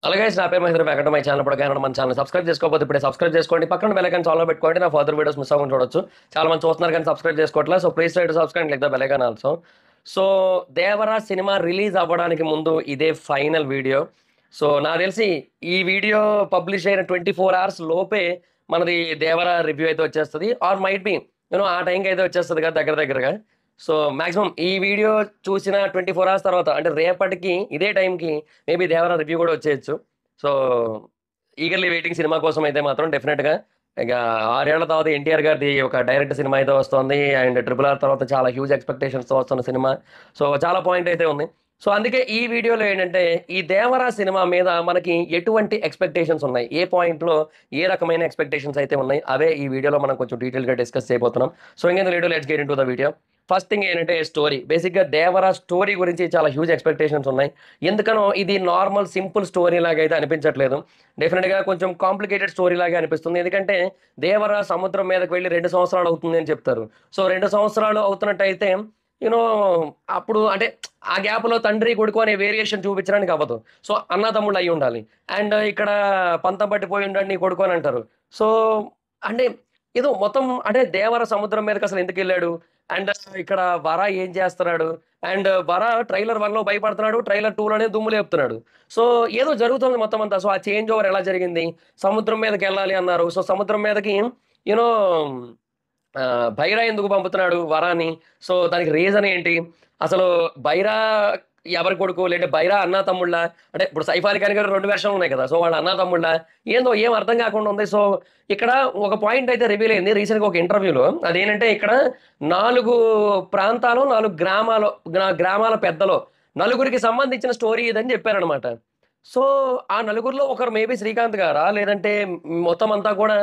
అలాగే నా పేరు మహేంద్ర వెంకట మై ఛానల్ ఇప్పుడు మన ఛానల్ సబ్స్క్రైబ్ చేసుకోకపోతే ఇప్పుడే సబ్స్క్రైబ్ చేసుకోండి. పక్కన బెల్ ఐకాన్ ఆన్లో పెట్టుకోండి. నా ఫర్దర్ వీడియోస్ మిస్ అవ్వకుండా చూడొచ్చు. చాలా మంది చూస్తున్నారు కానీ సబ్స్క్రైబ్ చేసుకోవట్లేదు. So please try to subscribe like the bell icon also. So Devara cinema release అవ్వడానికి ముందు ఇదే ఫైనల్ వీడియో. సో నాకు తెలిసి ఈ వీడియో పబ్లిష్ అయిన 24 hours లోపే మనది దేవరా రివ్యూ అయితే వచ్చేస్తుంది. ఆర్ మైట్ బి ఆ టైంకి అయితే వచ్చేస్తుంది కదా దగ్గరగా. సో మాక్సిమం ఈ వీడియో చూసిన 24 hours తర్వాత అంటే రేపటికి ఇదే టైంకి మేబీ దేవరా రివ్యూ కూడా వచ్చేయచ్చు. సో ఈగర్లీ వెయిటింగ్ సినిమా కోసం అయితే మాత్రం డెఫినెట్గా ఇక 6 ఏళ్ల తర్వాత ఎన్టీఆర్ గారిది ఒక డైరెక్ట్ సినిమా అయితే వస్తుంది. అండ్ RRR తర్వాత చాలా హ్యూజ్ ఎక్స్పెక్టేషన్స్తో వస్తున్న సినిమా. సో చాలా పాయింట్ అయితే ఉంది. సో అందుకే ఈ వీడియోలో ఏంటంటే ఈ దేవరా సినిమా మీద మనకి ఎటువంటి ఎక్స్పెక్టేషన్స్ ఉన్నాయి, ఏ పాయింట్లో ఏ రకమైన ఎక్స్పెక్టేషన్స్ అయితే ఉన్నాయి, అవే ఈ వీడియోలో మనం కొంచెం డీటెయిల్గా డిస్కస్ చేయబోతున్నాం. సో ఇంకేంత video let's get into the video. First thing ఏంటంటే స్టోరీ. బేసిక్గా దేవరా స్టోరీ గురించి చాలా హ్యూజ్ ఎక్స్పెక్టేషన్స్ ఉన్నాయి. ఎందుకనో ఇది నార్మల్ సింపుల్ స్టోరీ లాగా అయితే అనిపించట్లేదు. డెఫినెట్గా కొంచెం కాంప్లికేటెడ్ స్టోరీ లాగా అనిపిస్తుంది. ఎందుకంటే దేవరా సముద్రం మీదకి వెళ్ళి 2 సంవత్సరాలు అవుతుంది అని చెప్తారు. సో 2 సంవత్సరాలు అవుతున్నట్టయితే యూనో అప్పుడు అంటే ఆ గ్యాప్లో తండ్రి కొడుకు అనే వేరియేషన్ చూపించడానికి అవ్వదు. సో అన్నదమ్ముళ్ళు అయి ఉండాలి. అండ్ ఇక్కడ పంతం పట్టిపోయి ఉండండి నీ కొడుకు అని అంటారు. సో అంటే ఏదో మొత్తం అంటే దేవర సముద్రం మీదకి అసలు ఎందుకు వెళ్ళాడు, అండ్ ఇక్కడ వర ఏం చేస్తున్నాడు, అండ్ వర ట్రైలర్ 1లో భయపడుతున్నాడు, ట్రైలర్ 2లోనే దుమ్ము లేపుతున్నాడు. సో ఏదో జరుగుతుంది మొత్తం అంతా. సో ఆ చేంజ్ ఓవర్ ఎలా జరిగింది, సముద్రం మీదకి వెళ్ళాలి అన్నారు. సో సముద్రం మీదకి యూనో బైరా ఎందుకు పంపుతున్నాడు వరాన్ని. సో దానికి రీజన్ ఏంటి, అసలు బైరా ఎవరి కొడుకు, లేదంటే బైరా అన్నా తమ్ముళ్ళ, అంటే ఇప్పుడు సైఫ్ అలీ ఖాన్ గారు 2 వెర్షన్లు ఉన్నాయి కదా. సో వాళ్ళ అన్నా తమ్ముళ్ళ ఏందో ఏం అర్థం కాకుండా ఉంది. సో ఇక్కడ ఒక పాయింట్ అయితే రివీల్ అయింది రీసెంట్గా ఒక ఇంటర్వ్యూలో. అదేంటంటే ఇక్కడ 4 ప్రాంతాలు 4 గ్రామాల పెద్దలో నలుగురికి సంబంధించిన స్టోరీ ఇదని చెప్పారనమాట. సో ఆ నలుగురిలో ఒకరు మేబీ శ్రీకాంత్ గారా, లేదంటే మొత్తం అంతా కూడా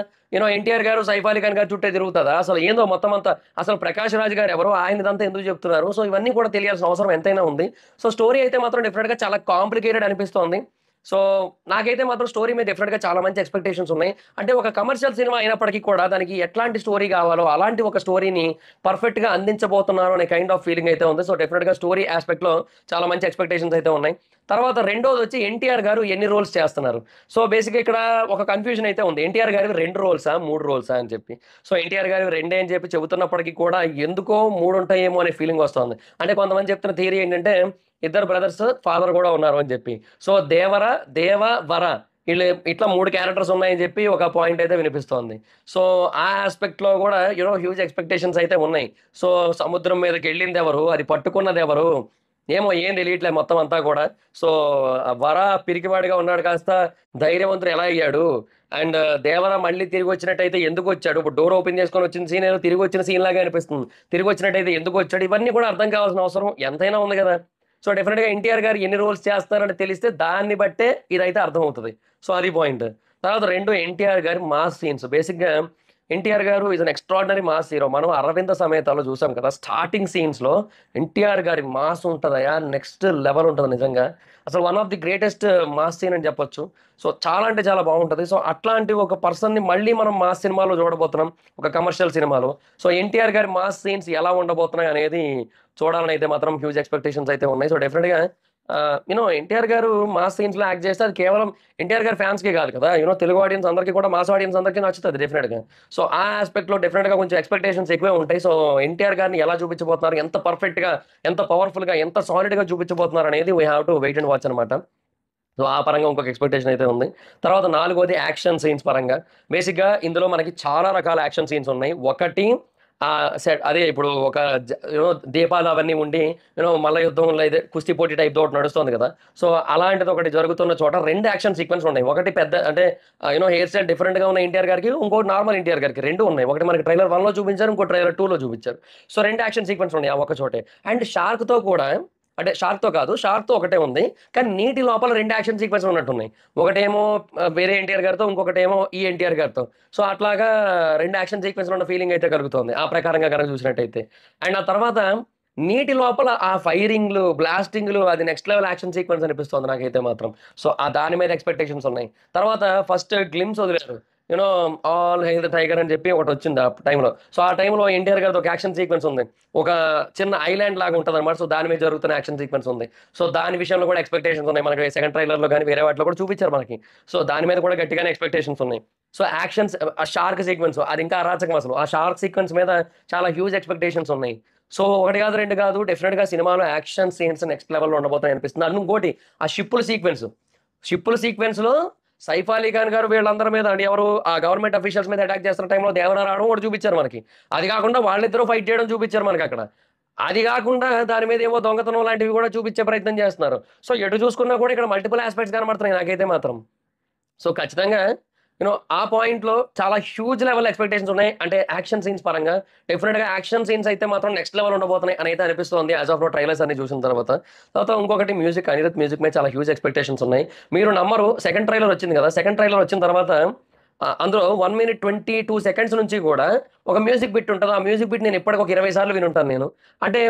ఎన్టీఆర్ గారు సైఫ్ అలీ ఖాన్ గారు చుట్టే తిరుగుతుందా, అసలు ఏందో మొత్తం అంతా, అసలు ప్రకాష్ రాజ్ గారు ఎవరో, ఆయన ఇదంతా ఎందుకు చెప్తున్నారు. సో ఇవన్నీ కూడా తెలియాల్సిన అవసరం ఎంతైనా ఉంది. సో స్టోరీ అయితే మాత్రం డెఫినెట్గా చాలా కాంప్లికేటెడ్ అనిపిస్తోంది. సో నాకైతే మాత్రం స్టోరీ మీద డెఫినెట్గా చాలా మంచి ఎక్స్పెక్టేషన్స్ ఉన్నాయి. అంటే ఒక కమర్షియల్ సినిమా అయినప్పటికీ కూడా దానికి ఎట్లాంటి స్టోరీ కావాలో అలాంటి ఒక స్టోరీని పర్ఫెక్ట్గా అందించబోతున్నారు అనే కైండ్ ఆఫ్ ఫీలింగ్ అయితే ఉంది. సో డెఫినెట్గా స్టోరీ ఆస్పెక్ట్లో చాలా మంచి ఎక్స్పెక్టేషన్స్ అయితే ఉన్నాయి. తర్వాత రెండోది వచ్చి ఎన్టీఆర్ గారు ఎన్ని రోల్స్ చేస్తున్నారు. సో బేసిక్గా ఇక్కడ ఒక కన్ఫ్యూజన్ అయితే ఉంది. ఎన్టీఆర్ గారికి 2 రోల్సా 3 రోల్సా అని చెప్పి. సో ఎన్టీఆర్ గారికి 2 అని చెప్పి చెబుతున్నప్పటికీ కూడా ఎందుకో 3 ఉంటాయేమో అనే ఫీలింగ్ వస్తుంది. అంటే కొంతమంది చెప్తున్న థియరీ ఏంటంటే ఇద్దరు బ్రదర్స్ ఫాదర్ కూడా ఉన్నారు అని చెప్పి. సో దేవ వర వీళ్ళు ఇట్లా 3 క్యారెక్టర్స్ ఉన్నాయని చెప్పి ఒక పాయింట్ అయితే వినిపిస్తోంది. సో ఆ ఆస్పెక్ట్లో కూడా హ్యూజ్ ఎక్స్పెక్టేషన్స్ అయితే ఉన్నాయి. సో సముద్రం మీదకి వెళ్ళింది ఎవరు, అది పట్టుకున్నది ఎవరు, ఏమో ఏం తెలియట్లేదు మొత్తం అంతా కూడా. సో వర పిరికివాడిగా ఉన్నాడు కాస్త ధైర్యవంతుడు ఎలా అయ్యాడు, అండ్ దేవర మళ్ళీ తిరిగి వచ్చినట్టయితే ఎందుకు వచ్చాడు, ఇప్పుడు డోర్ ఓపెన్ చేసుకొని వచ్చిన సీన్ ఏదో తిరిగి వచ్చిన సీన్ లాగా అనిపిస్తుంది. తిరిగి వచ్చినట్టయితే ఎందుకు వచ్చాడు, ఇవన్నీ కూడా అర్థం కావాల్సిన అవసరం ఎంతైనా ఉంది కదా. సో డెఫినెట్గా ఎన్టీఆర్ గారు ఎన్ని రోల్స్ చేస్తారంటే తెలిస్తే దాన్ని బట్టే ఇదైతే అర్థమవుతుంది. సో అది పాయింట్. తర్వాత 2 ఎన్టీఆర్ గారి మాస్ సీన్స్. బేసిక్గా ఎన్టీఆర్ గారు is an extraordinary mass hero. మనం అరవింద సమేతాలో చూసాం కదా, స్టార్టింగ్ సీన్స్లో ఎన్టీఆర్ గారి మాస్ ఉంటుందయా, నెక్స్ట్ లెవెల్ ఉంటుంది నిజంగా. అసలు one of the greatest mass scene అని చెప్పొచ్చు. సో చాలా అంటే చాలా బాగుంటుంది. సో అట్లాంటి ఒక పర్సన్ని మళ్ళీ మనం మాస్ సినిమాలో చూడబోతున్నాం, ఒక కమర్షియల్ సినిమాలో. సో ఎన్టీఆర్ గారి మాస్ సీన్స్ ఎలా ఉండబోతున్నాయి అనేది చూడాలని అయితే మాత్రం హ్యూజ్ ఎక్స్పెక్టేషన్స్ అయితే ఉన్నాయి. సో డెఫినెట్గా ఎన్టీఆర్ గారు మాస్ సీన్స్లో యాక్ట్ చేస్తే అది కేవలం ఎన్టీఆర్ గారి ఫ్యాన్స్కి కాదు కదా, తెలుగు ఆడియన్స్ అందరికీ కూడా, మాస్ ఆడియన్స్ అందరికీ నచ్చుతుంది డెఫినెట్గా. సో ఆ ఆస్పెక్ట్లో డెఫినెట్గా కొంచెం ఎక్స్పెక్టేషన్స్ ఎక్కువే ఉంటాయి. సో ఎన్టీఆర్ గారిని ఎలా చూపించబోతున్నారు, ఎంత పర్ఫెక్ట్గా, ఎంత పవర్ఫుల్గా, ఎంత సాలిడ్గా చూపించబోతున్నారు అనేది we have to wait and watch అనమాట. సో ఆ పరంగా ఇంకొక ఎక్స్పెక్టేషన్ అయితే ఉంది. తర్వాత 4వది యాక్షన్ సీన్స్ పరంగా. బేసిక్గా ఇందులో మనకి చాలా రకాల యాక్షన్ సీన్స్ ఉన్నాయి. ఒకటి సెట్ అదే ఇప్పుడు ఒక దీపాలు అవన్నీ ఉండి మల్ల యుద్ధంలో అయితే కుస్తీ పోటీ టైప్ ఒకటి నడుస్తుంది కదా. సో అలాంటిది ఒకటి జరుగుతున్న చోట 2 యాక్షన్ సీక్వెన్స్ ఉన్నాయి. ఒకటి పెద్ద అంటే హెయిర్ స్టైల్ డిఫరెంట్గా ఉన్న ఎన్టీఆర్ గారికి, ఇంకోటి నార్మల్ ఎన్టీఆర్ గారికి 2 ఉన్నాయి. ఒకటి మనకి ట్రైలర్ 1లో చూపించారు, ఇంకో ట్రైలర్ 2లో చూపించారు. సో 2 యాక్షన్ సీక్వెన్స్ ఉన్నాయి ఆ ఒక చోటే. అండ్ షార్క్తో కూడా, అంటే షార్క్తో కాదు, షార్క్తో ఒకటే ఉంది కానీ నీటి లోపల 2 యాక్షన్ సీక్వెన్స్ ఉన్నట్టున్నాయి. ఒకటేమో వేరే ఎన్టీఆర్ గారితో, ఇంకొకటేమో ఈ ఎన్టీఆర్ గారితో. సో అట్లాగా 2 యాక్షన్ సీక్వెన్స్లో ఉన్న ఫీలింగ్ అయితే కలుగుతుంది ఆ ప్రకారంగా కనుక చూసినట్టయితే. అండ్ ఆ తర్వాత నీటి లోపల ఆ ఫైరింగ్లు, బ్లాస్టింగ్లు, అది నెక్స్ట్ లెవెల్ యాక్షన్ సీక్వెన్స్ అనిపిస్తుంది నాకైతే మాత్రం. సో దాని మీద ఎక్స్పెక్టేషన్స్ ఉన్నాయి. తర్వాత ఫస్ట్ గ్లిమ్స్ వదిలేరు. You know all hail the tiger అని చెప్పి ఒకటి వచ్చింది ఆ టైంలో. సో ఆ టైంలో ఎన్టీఆర్ గారిది ఒక యాక్షన్ సీక్వెన్స్ ఉంది. ఒక చిన్న ఐలాండ్ లాగా ఉంటుంది అనమాట. సో దాని మీద జరుగుతున్న యాక్షన్ సీక్వెన్స్ ఉంది. సో దాని విషయంలో కూడా ఎక్స్పెక్టేషన్స్ ఉన్నాయి మనకి. సెకండ్ ట్రైలర్లో కానీ వేరే వాటిలో కూడా చూపించారు మనకి. సో దాని మీద కూడా గట్టిగానే ఎక్స్పెక్టేషన్స్ ఉన్నాయి. సో యాక్షన్స్, ఆ షార్క్ సీక్వెన్స్ అది ఇంకా అరాచకం అసలు. ఆ షార్క్ సీక్వెన్స్ మీద చాలా హ్యూజ్ ఎక్స్పెక్టేషన్స్ ఉన్నాయి. సో ఒకటి కాదు రెండు కాదు, డెఫినెట్గా సినిమాలో యాక్షన్ సీన్స్ నెక్స్ట్ లెవెల్లో ఉండబోతున్నాయి అనిపిస్తుంది. అది ఇంకోటి ఆ షిప్పుల సీక్వెన్స్లో సైఫ్ అలీ ఖాన్ గారు వీళ్ళందరి మీద అంటే ఎవరు ఆ గవర్నమెంట్ అఫీషియల్స్ మీద అటాక్ చేస్తున్న టైంలో దేవరా రావడం కూడా చూపించారు మనకి. అది కాకుండా వాళ్ళిద్దరూ ఫైట్ చేయడం చూపించారు మనకి అక్కడ. అది కాకుండా దాని మీద ఏమో దొంగతనం లాంటివి కూడా చూపించే ప్రయత్నం చేస్తున్నారు. సో ఎటు చూసుకున్నా కూడా ఇక్కడ మల్టిపుల్ ఆస్పెక్ట్స్ కనబడుతున్నాయి నాకైతే మాత్రం. సో ఖచ్చితంగా ఆ పాయింట్లో చాలా హ్యూజ్ లెవెల్ ఎక్స్పెక్టేషన్స్ ఉన్నాయి. అంటే యాక్షన్ సీన్స్ పరంగా డెఫినెట్గా యాక్షన్ సీన్స్ అయితే మాత్రం నెక్స్ట్ లెవెల్ ఉండబోతున్నాయి అని అయితే అనిపిస్తుంది యాజ్ ఆఫ్ నో ట్రైలర్స్ అన్ని చూసిన తర్వాత. ఇంకొకటి మ్యూజిక్, అనిరుత్ మ్యూజిక్ మీద చాలా హ్యూజ్ ఎక్స్పెక్టేషన్స్ ఉన్నాయి. మీరు నమ్మరు, సెకండ్ ట్రైలర్ వచ్చింది కదా, సెకండ్ ట్రైలర్ వచ్చిన తర్వాత అందులో 1 minute 22 seconds నుంచి కూడా ఒక మ్యూజిక్ బిట్ ఉంటుంది. ఆ మ్యూజిక్ బిట్ నేను ఇప్పటికి ఒక 20 సార్లు వినుంటాను నేను. అంటే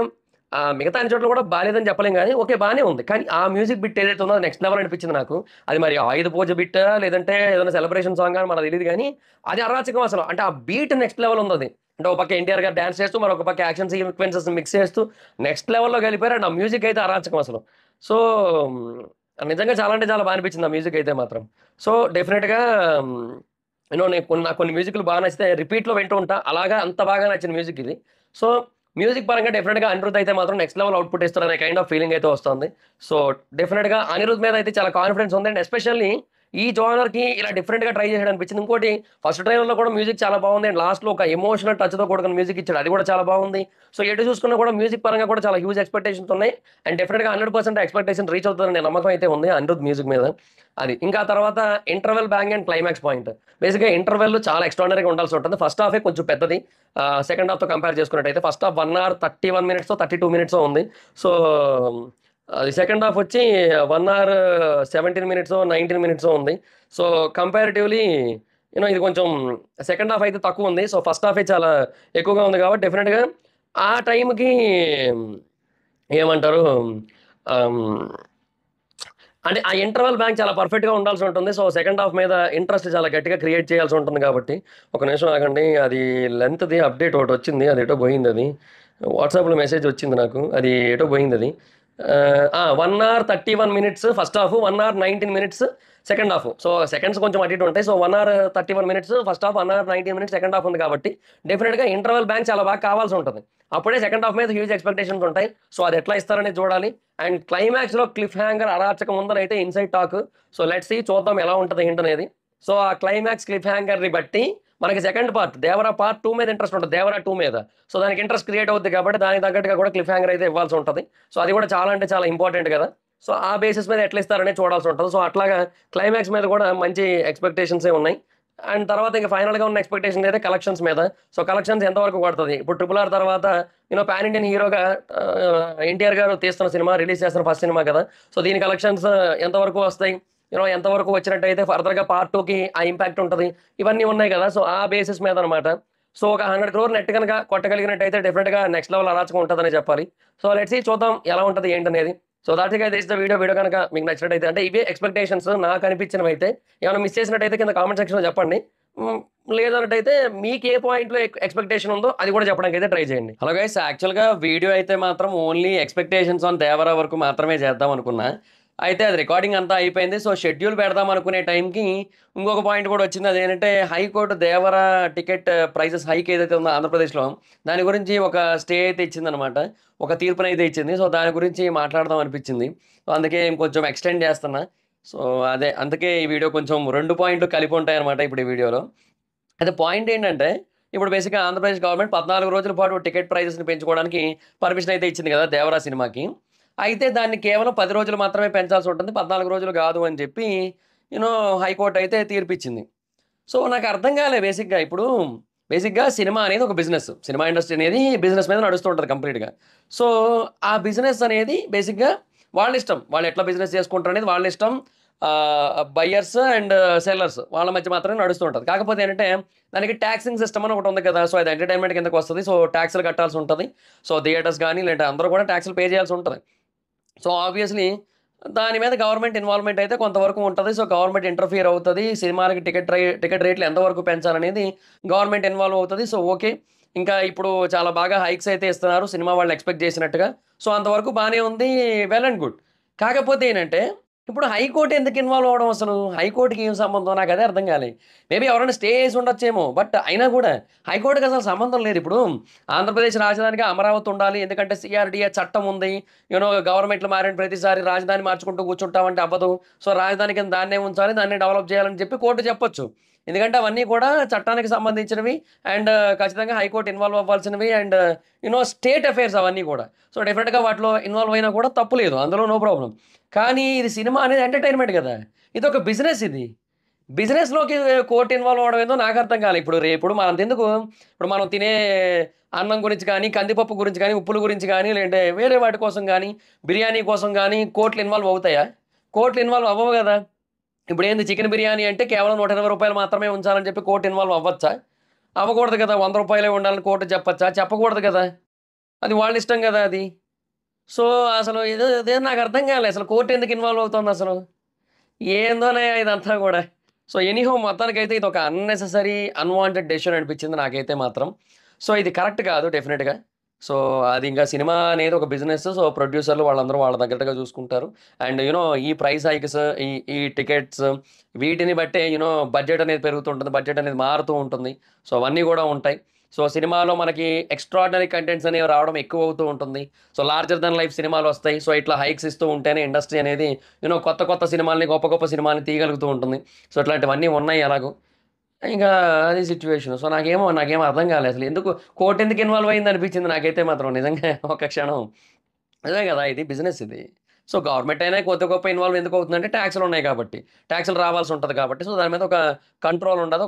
మిగతా అన్ని చోట్ల కూడా బాలేదని చెప్పలేం కానీ ఓకే బాగానే ఉంది. కానీ ఆ మ్యూజిక్ బిట్ ఏదైతే ఉందో అది నెక్స్ట్ లెవెల్ అనిపించింది నాకు. అది మరి ఆయుధ పూజ బిట్ లేదంటే ఏదైనా సెలబ్రేషన్ సాంగ్ అని మనకు తెలియదు కానీ అది అరాచకం అసలు. అంటే ఆ బీట్ నెక్స్ట్ లెవెల్ ఉంది. అది అంటే ఒక పక్క ఎన్టీఆర్ గారు డాన్స్ చేస్తూ మరొక పక్క యాక్షన్ సీక్వెన్సెస్ మిక్స్ చేస్తూ నెక్స్ట్ లెవెల్లో కలిపారు. అండ్ ఆ మ్యూజిక్ అయితే అరాచకం అసలు. సో నిజంగా చాలా అంటే చాలా బాగా అనిపించింది ఆ మ్యూజిక్ అయితే మాత్రం. సో డెఫినెట్గా నేను నాకు కొన్ని మ్యూజిక్లు బాగా నచ్చితే రిపీట్లో వింటూ ఉంటా. అలాగా అంత బాగా నచ్చిన మ్యూజిక్ ఇది. సో మ్యూజిక్ పరంగా డెఫినెట్గా అనిరుద్ అయితే మాత్రం నెక్స్ట్ లెవెల్ అవుట్పుట్ ఇస్తారనే కైండ్ ఆఫ్ ఫీలింగ్ అయితే వస్తుంది. సో డెఫినెట్గా అనిరుద్ మీద అయితే చాలా కాన్ఫిడెన్స్ ఉంది. అండ్ ఎస్పెషల్లీ ఈ జోనర్కి ఇలా డిఫరెంట్గా ట్రై చేయడం అనిపించింది. ఇంకోటి ఫస్ట్ ట్రైలర్లో కూడా మ్యూజిక్ చాలా బాగుంది. అండ్ లాస్ట్లో ఒక ఎమోషనల్ టచ్తో కూడుకున్న మ్యూజిక్ ఇచ్చాడు, అది కూడా చాలా బాగుంది. సో ఎటు చూసుకున్నా కూడా మ్యూజిక్ పరంగా కూడా చాలా హ్యూజ్ ఎక్స్పెక్టేషన్స్ ఉన్నాయి. అండ్ డెఫినెట్గా 100% ఎక్స్పెక్టేషన్ రీచ్ అవుతుందని నమ్మకం అయితే ఉంది అనిరుద్ మ్యూజిక్ మీద. అది ఇంకా తర్వాత interval bang and climax point. బేసిక్గా ఇంటర్వెల్ చాలా ఎక్స్ట్రాడనరీగా ఉండాల్సి ఉంటుంది. ఫస్ట్ హాఫే కొంచెం పెద్దది సెకండ్ హాఫ్తో కంపేర్ చేసుకున్నట్టయితే. First half 1 hour 31 minutes 32 minutes ఉంది. సో అది సెకండ్ హాఫ్ వచ్చి 1 hour 17 minutes 19 minutes ఉంది. సో కంపారిటివ్లీ ఇది కొంచెం సెకండ్ హాఫ్ అయితే తక్కువ ఉంది. సో ఫస్ట్ హాఫే చాలా ఎక్కువగా ఉంది కాబట్టి డెఫినెట్గా ఆ టైంకి ఏమంటారు అంటే ఆ ఇంటర్వల్ బ్యాంక్ చాలా పర్ఫెక్ట్గా ఉండాల్సి ఉంటుంది. సో సెకండ్ హాఫ్ మీద ఇంట్రెస్ట్ చాలా గట్టిగా క్రియేట్ చేయాల్సి ఉంటుంది కాబట్టి. ఒక నిమిషం ఆగండి, అది లెంత్ది అప్డేట్ ఒకటి వచ్చింది, అది ఎటో పోయింది. అది వాట్సాప్లో మెసేజ్ వచ్చింది నాకు, అది ఎటో పోయింది. అది 1 hour 31 minutes first half, 1 hour 19 minutes second half. So seconds కొంచెం అటు ఇటు ఉంటాయి. So 1 hour 31 minutes first half, 1 hour 19 minutes second half ఉంది కాబట్టి డెఫినెట్గా ఇంటర్వల్ బ్యాంక్ చాలా బాగా కావాల్సి ఉంటుంది. అప్పుడే సెకండ్ హాఫ్ మీద హ్యూజ్ ఎక్స్పెక్టేషన్స్ ఉంటాయి. సో అది ఎట్లా ఇస్తారనేది చూడాలి. అండ్ క్లైమాక్స్లో క్లిఫ్ హ్యాంగర్ అరాచకం ఉందని అయితే inside talk. So let's see, చూద్దాం ఎలా ఉంటుంది ఏంటనేది. సో ఆ క్లైమాక్స్ క్లిఫ్ హ్యాంగర్ని బట్టి మనకి సెకండ్ పార్ట్ దేవరా పార్ట్ 2 మీద ఇంట్రెస్ట్ ఉంటుంది, దేవరా 2 మీద. సో దానికి ఇంట్రెస్ట్ క్రియేట్ అవుతుంది కాబట్టి దానికి తగ్గట్టుగా కూడా క్లిఫ్ హ్యాంగర్ అయితే ఇవ్వాల్సి ఉంటుంది. సో అది కూడా చాలా అంటే చాలా ఇంపార్టెంట్ కదా. సో ఆ బేసిస్ మీద ఎట్లా ఇస్తారనే చూడాల్సి ఉంటుంది. సో అట్లాగా క్లైమాక్స్ మీద కూడా మంచి ఎక్స్పెక్టేషన్సే ఉన్నాయి. అండ్ తర్వాత ఇంకా ఫైనల్గా ఉన్న ఎక్స్పెక్టేషన్ అయితే కలెక్షన్స్ మీద. సో కలెక్షన్స్ ఎంతవరకు కొడుతుంది ఇప్పుడు RRR తర్వాత పాన్ ఇండియన్ హీరోగా ఎన్టీఆర్ గారు తీస్తున్న సినిమా, రిలీజ్ చేస్తున్న ఫస్ట్ సినిమా కదా. సో దీని కలెక్షన్స్ ఎంతవరకు వస్తాయి, ఎంతవరకు వచ్చినట్టయితే ఫర్దర్గా పార్ట్ 2కి ఆ ఇంపాక్ట్ ఉంటుంది, ఇవన్నీ ఉన్నాయి కదా. సో ఆ బేసిస్ మీద అనమాట. సో ఒక 100 crore నెట్ కనుక కొట్టగలిగినట్టయితే డెఫినెట్గా నెక్స్ట్ లెవెల్ అరాచకం ఉంటుందని చెప్పాలి. సో లెట్స్ సీ, చూద్దాం ఎలా ఉంటుంది ఏంటనేది. సో దాటిగా అయితే ఇస్తే వీడియో కనుక మీకు నచ్చినట్టయితే, అంటే ఇవే ఎక్స్పెక్టేషన్స్ నాకు అనిపించినవి అయితే. ఏమైనా మిస్ చేసినట్టయితే కింద కామెంట్ సెక్షన్లో చెప్పండి. లేదన్నట్టయితే మీకు ఏ పాయింట్లో ఎక్స్పెక్టేషన్ ఉందో అది కూడా చెప్పడానికి అయితే ట్రై చేయండి. హలో గైస్, యాక్చువల్గా వీడియో అయితే మాత్రం ఓన్లీ ఎక్స్పెక్టేషన్స్ ఆన్ దేవరా వరకు మాత్రమే చేద్దాం అనుకున్నా. అయితే అది రికార్డింగ్ అంతా అయిపోయింది. సో షెడ్యూల్ పెడదాం అనుకునే టైంకి ఇంకొక పాయింట్ కూడా వచ్చింది. అదేంటంటే high court Devara ticket prices hike ఏదైతే ఉందో ఆంధ్రప్రదేశ్లో, దాని గురించి ఒక స్టే అయితే ఇచ్చిందనమాట, ఒక తీర్పుని అయితే ఇచ్చింది. సో దాని గురించి మాట్లాడదాం అనిపించింది. సో అందుకే ఇంకొంచెం ఎక్స్టెండ్ చేస్తున్నా. సో అందుకే ఈ వీడియో కొంచెం 2 పాయింట్లు కలిపి ఉంటాయి అనమాట ఇప్పుడు ఈ వీడియోలో. అయితే పాయింట్ ఏంటంటే, ఇప్పుడు బేసిక్గా ఆంధ్రప్రదేశ్ గవర్నమెంట్ 14 రోజుల పాటు టికెట్ ప్రైజెస్ని పెంచుకోవడానికి పర్మిషన్ అయితే ఇచ్చింది కదా దేవరా సినిమాకి. అయితే దాన్ని కేవలం 10 రోజులు మాత్రమే పెంచాల్సి ఉంటుంది, 14 రోజులు కాదు అని చెప్పి హైకోర్టు అయితే తీర్పిచ్చింది. సో నాకు అర్థం కాలే బేసిక్గా సినిమా అనేది ఒక బిజినెస్, సినిమా ఇండస్ట్రీ అనేది బిజినెస్ మీద నడుస్తూ ఉంటుంది కంప్లీట్గా. సో ఆ బిజినెస్ అనేది బేసిక్గా వాళ్ళ ఇష్టం, వాళ్ళు ఎట్లా బిజినెస్ చేసుకుంటారు అనేది వాళ్ళ ఇష్టం. బయ్యర్స్ అండ్ సెల్లర్స్ వాళ్ళ మధ్య మాత్రమే నడుస్తూ ఉంటుంది. కాకపోతే ఏంటంటే దానికి ట్యాక్సింగ్ సిస్టమ్ అని ఒకటి ఉంది కదా. సో అది ఎంటర్టైన్మెంట్ కిందకి వస్తుంది. సో ట్యాక్స్లు కట్టాల్సి ఉంటుంది. సో థియేటర్స్ కానీ లేదంటే అందరూ కూడా ట్యాక్స్లు పే చేయాల్సి ఉంటుంది. సో ఆబ్వియస్లీ దాని మీద గవర్నమెంట్ ఇన్వాల్వ్‌మెంట్ అయితే కొంతవరకు ఉంటది. సో, గవర్నమెంట్ ఇంటర్ఫియర్ అవుతది. సినిమాలకి టికెట్ రేట్లు ఎంతవరకు పెంచాలనేది గవర్నమెంట్ ఇన్వాల్వ్ అవుతది. So, okay. ఇంకా ఇప్పుడు చాలా బాగా హైక్స్ అయితే ఇస్తున్నారు. సినిమా వాళ్ళు ఎక్స్‌పెక్ట్ చేసినట్టుగా. సో, అంతవరకు బానే ఉంది. Well and good. కాకపోతే ఏంటంటే, ఇప్పుడు హైకోర్ట్ ఎందుకు ఇన్వాల్వ్ అవ్వడం అసలు? హైకోర్ట్‌కి ఏం సంబంధం? నాకదే అర్థం కాలే. మేబీ ఎవరైనా స్టే ఏసి ఉండొచ్చేమో. బట్ అయినా గూడా హైకోర్ట్‌కి అసలు సంబంధం లేదు. ఇప్పుడు ఆంధ్రప్రదేశ్ రాజధానిగా అమరావతి ఉండాలి. ఎందుకంటే సీఆర్‌డీఏ చట్టం ఉంది. గవర్నమెంట్‌లు మారిన ప్రతిసారి రాజధాని మార్చుకుంటూ కూర్చుంటామంటే అవ్వదు. సో, రాజధాని కింద దాన్నే ఉంచాలి. దాన్నే డెవలప్ చేయాలని చెప్పి కోర్ట్ చెప్పొచ్చు. ఎందుకంటే అవన్నీ కూడా చట్టానికి సంబంధించినవి అండ్ ఖచ్చితంగా హైకోర్ట్ ఇన్వాల్వ్ అవ్వాల్సినవి అండ్ స్టేట్ అఫైర్స్ అవన్నీ కూడా. సో, డెఫినిట్‌గా వాటిలో ఇన్వాల్వ్ అయినా కూడా తప్పు లేదు. అందులో నో ప్రాబ్లమ్. కానీ ఇది సినిమా అనేది ఎంటర్‌టైన్‌మెంట్ గదా! ఇదొక బిజినెస్ ఇది. బిజినెస్‌లోకి కోర్ట్ ఇన్వాల్వ్ అవ్వడం ఏందో నాకర్థం కాలే. ఇప్పుడు మనంతెందుకు, ఇప్పుడు మనం తినే అన్నం గురించి కానీ, కందిపప్పు గురించి కానీ, ఉప్పుల గురించి కానీ, లేదంటే వేరే వాటి కోసం గానీ, బిర్యానీ కోసం గానీ కోర్ట్‌లు ఇన్వాల్వ్ అవుతాయా? కోర్ట్‌లు ఇన్వాల్వ్ అవ్వవు గదా! ఇప్పుడేంది చికెన్ బిర్యానీ అంటే కేవలం రూ. 120 మాత్రమే ఉంచాలని చెప్పి కోర్ట్ ఇన్వాల్వ్ అవ్వచ్చా? అవ్వకూడదు కదా! రూ. 100 ఉండాలని కోర్ట్ చెప్పచ్చా? చెప్పకూడదు కదా! అది వాళ్ళ ఇష్టం గదా అది. సో, అసలు ఇదేదో నాకర్థం కాలే. అసలు కోర్ట్ ఎందుకు ఇన్వాల్వ్ అవుతోందసలు? ఏందోనయ్య ఇదంతా గూడా. సో, ఎనీహౌ మొత్తానికైతే ఇదొక అన్నెసెసరీ, అన్‌వాంటెడ్ డెసిషన్ అనిపిచ్చింది నాకైతే మాత్రం. సో, ఇది కరెక్ట్ కాదు డెఫినిట్‌గా. సో, అది ఇంకా సినిమా అనేది ఒక బిజినెస్. సో, ప్రొడ్యూసర్‌లు వాళ్ళందరూ వాళ్ళ తగ్గట్టుగా చూసుకుంటారు. అండ్ ఈ ప్రైస్ హైక్స్, ఈ టికెట్స్ వీటిని బట్టే బడ్జెట్ అనేది పెరుగుతుంటుంది. బడ్జెట్ అనేది మారుతూ ఉంటుంది. సో, అవన్నీ గూడా ఉంటాయి. సో, సినిమాలో మనకి ఎక్స్‌ట్రార్డినరీ కంటెంట్స్ అనేవి రావడం ఎక్కువవుతూ ఉంటుంది. సో, లార్జర్ థాన్ లైఫ్ సినిమాలొస్తాయి. సో, ఇట్లా హైక్స్ ఇస్తూ ఉంటేనే ఇండస్ట్రీ అనేది కొత్త కొత్త సినిమాల్ని, గొప్ప గొప్ప సినిమాల్ని తీయగలుగుతూ ఉంటుంది. సో, ఇట్లాంటివన్నీ ఉన్నాయి ఎలాగో. ఇంకా అది సిట్యుయేషన్. సో, నాకేం అర్థం కాలే అసలు. కోర్ట్ ఎందుకు ఇన్వాల్వ్ అయిందనిపించింది నాకైతే మాత్రం నిజంగా ఒక క్షణం. అదే గదా! ఇది బిజినెస్ ఇది. సో, గవర్నమెంట్ అయినా కొద్ది గొప్ప ఇన్వాల్వ్ ఎందుకు అవుతుందంటే టాక్స్‌లున్నాయి కాబట్టి. టాక్స్‌లు రావాల్సి ఉంటది కాబట్టి. సో, దాని మీద ఒక కంట్రోల్ ఉండదు.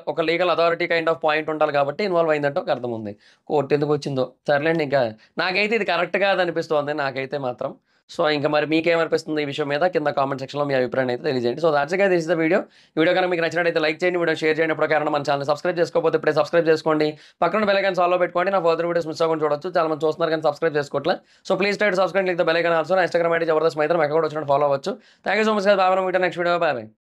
ఒక legal authority kind of point ఉండాలి కాబట్టి ఇన్వాల్వ్ అయిందంటే ఒక అర్థం ఉంది. కోర్ట్ ఎందుకొచ్చిందో. సర్లేండి ఇంకా నాకైతే ఇది కరెక్ట్ కాదనిపిస్తోంది నాకైతే మాత్రం. సో, ఇంక మరి మీకేమనిపిస్తుంది ఈ విషయం మీద? కింద కామెంట్ సెక్షన్‌లో మీ అభిప్రాయాన్ని అయితే తెలియజేయండి. So, that's it guys, this is the video. ఈ వీడియో కనుక మీకు నచ్చినట్టయితే లైక్ చేయండి. వీడియో షేర్ చేయండి. ఎప్పటికైనా మన ఛానెల్‌ని సబ్స్క్రైబ్ చేసుకోకపోతే ఇప్పుడే సబ్స్క్రైబ్ చేసుకోండి. పక్కన బెల్ ఐకాన్ ఆల్‌లో పెట్టుకోండి. నా ఫర్దర్ వీడియోస్ మిస్ అవ్వకుండా చూడొచ్చు. చాలా మంది చూస్తున్నారు కానీ సబ్స్క్రైబ్ చేసుకోవట్లే. So, please try to subscribe, click the bell icon also. నా ఇన్‌స్టాగ్రామ్ ఐడీ జబర్దస్త్ మైత్రం, అక్కడ కూడా వచ్చినట్టు ఫాలో అవ్వచ్చు. Thank you so much guys. Bye. Meet next video. Bye.